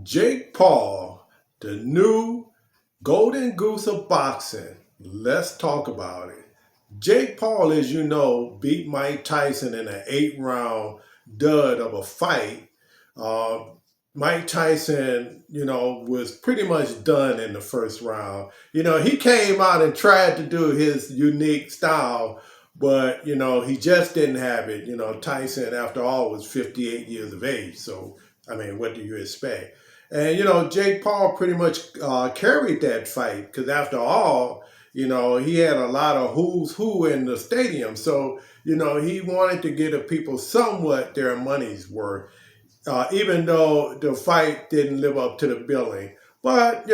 Jake Paul, the new golden goose of boxing. Let's talk about it. Jake Paul, as you know, beat Mike Tyson in an 8 round dud of a fight. Uh, Mike Tyson, was pretty much done in the first round. He came out and tried to do his unique style, but, he just didn't have it. Tyson, after all, was 58 years of age. So, I mean, what do you expect? And, Jake Paul pretty much carried that fight because, after all, he had a lot of who's who in the stadium. So, he wanted to give the people somewhat their money's worth, even though the fight didn't live up to the billing. But,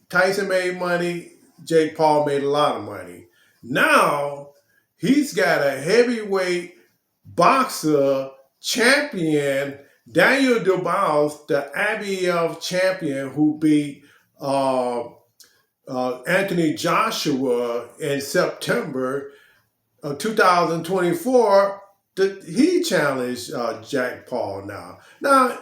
Tyson made money, Jake Paul made a lot of money. Now, he's got a heavyweight boxer champion, Daniel Dubois, the IBF champion who beat Anthony Joshua in September of 2024. He challenged Jack Paul now. Now,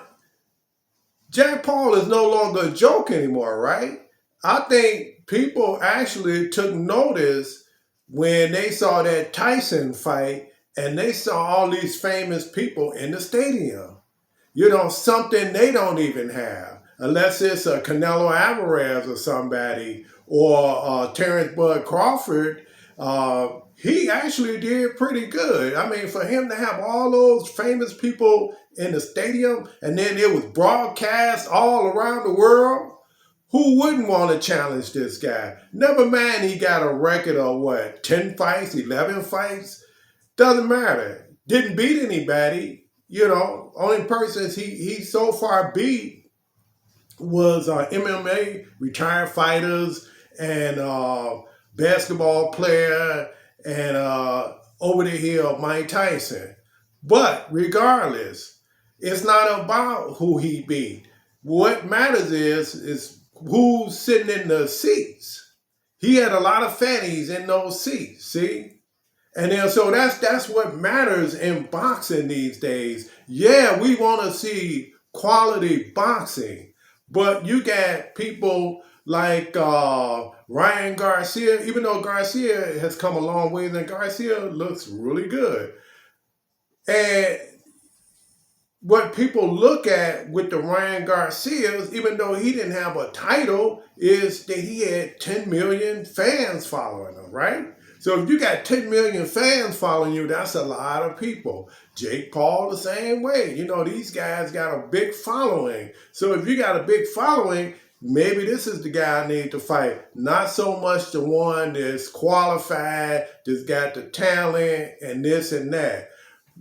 Jack Paul is no longer a joke anymore, right? I think people actually took notice when they saw that Tyson fight and they saw all these famous people in the stadium. Something they don't even have, unless it's a Canelo Alvarez or somebody, or Terrence Bud Crawford. He actually did pretty good. I mean, for him to have all those famous people in the stadium and then it was broadcast all around the world, who wouldn't want to challenge this guy? Never mind he got a record of what, 10 fights, 11 fights? Doesn't matter. Didn't beat anybody. Only persons he so far beat was MMA, retired fighters, and basketball player, and over the hill Mike Tyson. But regardless, it's not about who he beat. What matters is who's sitting in the seats. He had a lot of fatties in those seats, see? And then so that's what matters in boxing these days. Yeah, we want to see quality boxing, but you got people like Ryan Garcia. Even though Garcia has come a long way, then Garcia looks really good. And what people look at with the Ryan Garcias, even though he didn't have a title, is that he had 10 million fans following him, right? So if you got 10 million fans following you, that's a lot of people. Jake Paul the same way. These guys got a big following. So if you got a big following, maybe this is the guy I need to fight. Not so much the one that's qualified, that's got the talent and this and that.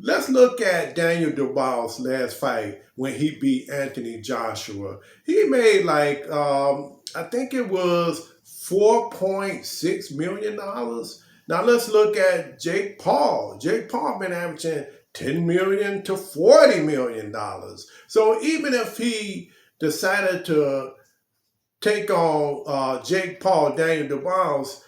Let's look at Daniel Dubois' last fight when he beat Anthony Joshua. He made I think it was $4.6 million. Now let's look at Jake Paul. Jake Paul been averaging $10 million to $40 million. So even if he decided to take on Jake Paul, Daniel Dubois,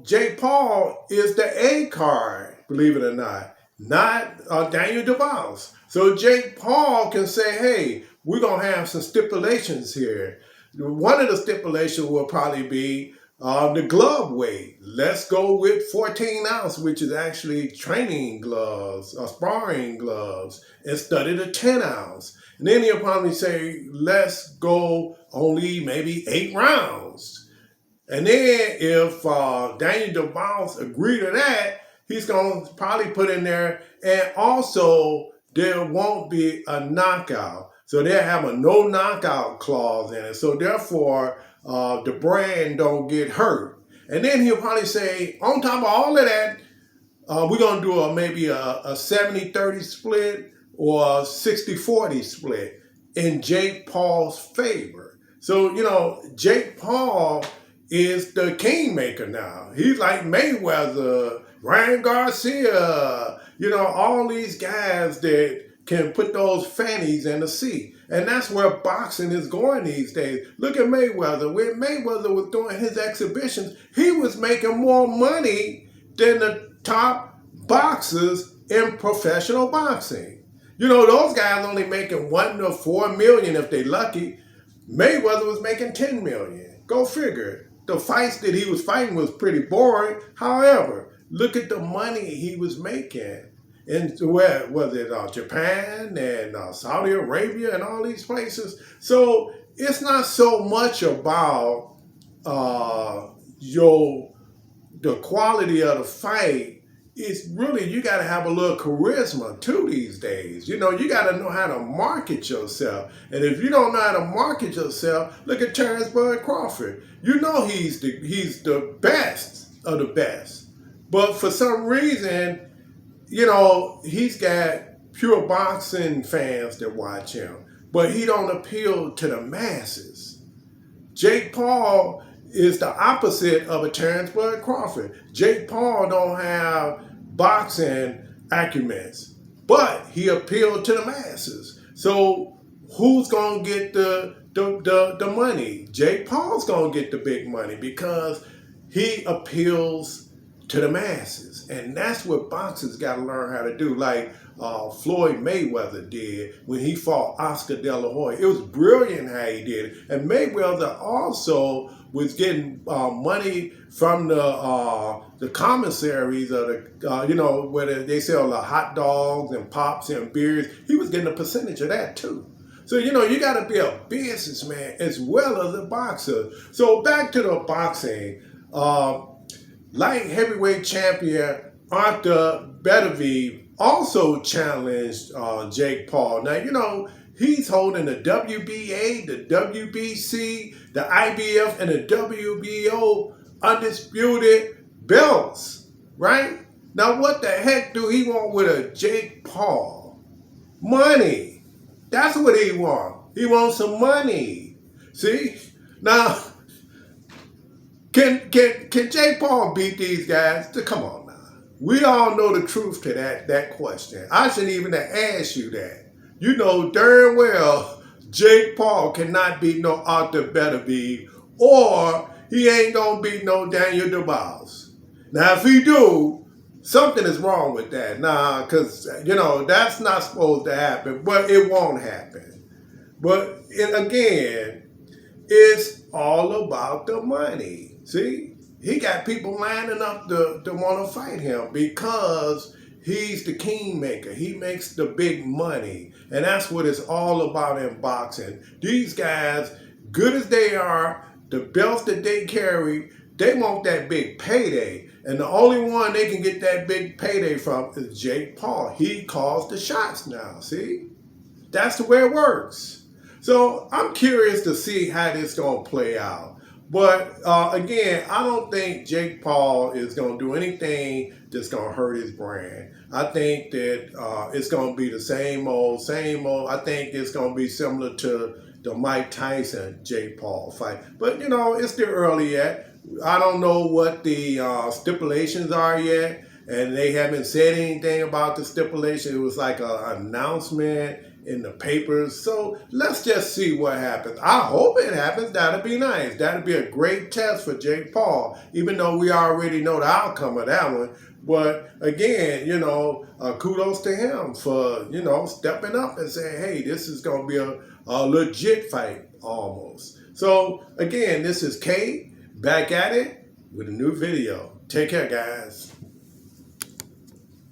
Jake Paul is the A card, believe it or not Daniel Dubois. So Jake Paul can say, hey, we're going to have some stipulations here. One of the stipulations will probably be the glove weight. Let's go with 14 ounce, which is actually training gloves, sparring gloves, instead of the 10 ounce. And then he'll probably say, let's go only maybe 8 rounds. And then if Daniel Dubois agree to that, he's going to probably put in there, and also there won't be a knockout. So they'll have a no knockout clause in it. So therefore, the brand don't get hurt. And then he'll probably say, on top of all of that, we're going to do maybe a 70-30 split or a 60-40 split in Jake Paul's favor. So, Jake Paul is the kingmaker now. He's like Mayweather, Ryan Garcia, all these guys that can put those fannies in the seat. And that's where boxing is going these days. Look at Mayweather. When Mayweather was doing his exhibitions, he was making more money than the top boxers in professional boxing. You know, those guys only making 1 to 4 million if they lucky. Mayweather was making 10 million. Go figure. The fights that he was fighting was pretty boring. However, look at the money he was making. And where was it? Japan and Saudi Arabia and all these places. So it's not so much about the quality of the fight. It's really, you got to have a little charisma too these days. You know, you got to know how to market yourself. And if you don't know how to market yourself, look at Terrence Bud Crawford. You know he's the best of the best. But for some reason, you know, he's got pure boxing fans that watch him. But he don't appeal to the masses. Jake Paul is the opposite of a Terrence Bud Crawford. Jake Paul don't have boxing acumens, but he appealed to the masses. So who's gonna get the money? Jake Paul's gonna get the big money because he appeals to the masses, and that's what boxers got to learn how to do. Like Floyd Mayweather did when he fought Oscar De La Hoya. It was brilliant how he did it. And Mayweather also was getting money from the commissaries of the, you know, where they sell the hot dogs and pops and beers. He was getting a percentage of that too. So, you know, you got to be a businessman as well as a boxer. So back to the boxing. Light heavyweight champion Arthur Beterbiev also challenged Jake Paul. Now, you know, he's holding the WBA, the WBC, the IBF, and the WBO undisputed belts, right? Now, what the heck do he want with a Jake Paul? Money. That's what he wants. He wants some money. See? Now, Can Jake Paul beat these guys? Come on now. We all know the truth to that question. I shouldn't even have asked you that. You know darn well Jake Paul cannot beat no Arthur Beterbiev, or he ain't gonna beat no Daniel Dubois. Now if he do, something is wrong with that. Nah, because you know that's not supposed to happen, but it won't happen. But again, it's all about the money. See, he got people lining up to want to fight him because he's the kingmaker. He makes the big money. And that's what it's all about in boxing. These guys, good as they are, the belts that they carry, they want that big payday. And the only one they can get that big payday from is Jake Paul. He calls the shots now, see? That's the way it works. So I'm curious to see how this going to play out. But again, I don't think Jake Paul is going to do anything that's going to hurt his brand. I think that it's going to be the same old. I think it's going to be similar to the Mike Tyson Jake Paul fight. But, you know, it's still early yet. I don't know what the stipulations are yet. And they haven't said anything about the stipulation. It was like an announcement in the papers. So let's just see what happens. I hope it happens. That'd be nice. That'd be a great test for Jake Paul, even though we already know the outcome of that one. But again, you know, kudos to him for, you know, stepping up and saying, hey, this is going to be a legit fight almost. So again, this is Kay back at it with a new video. Take care, guys.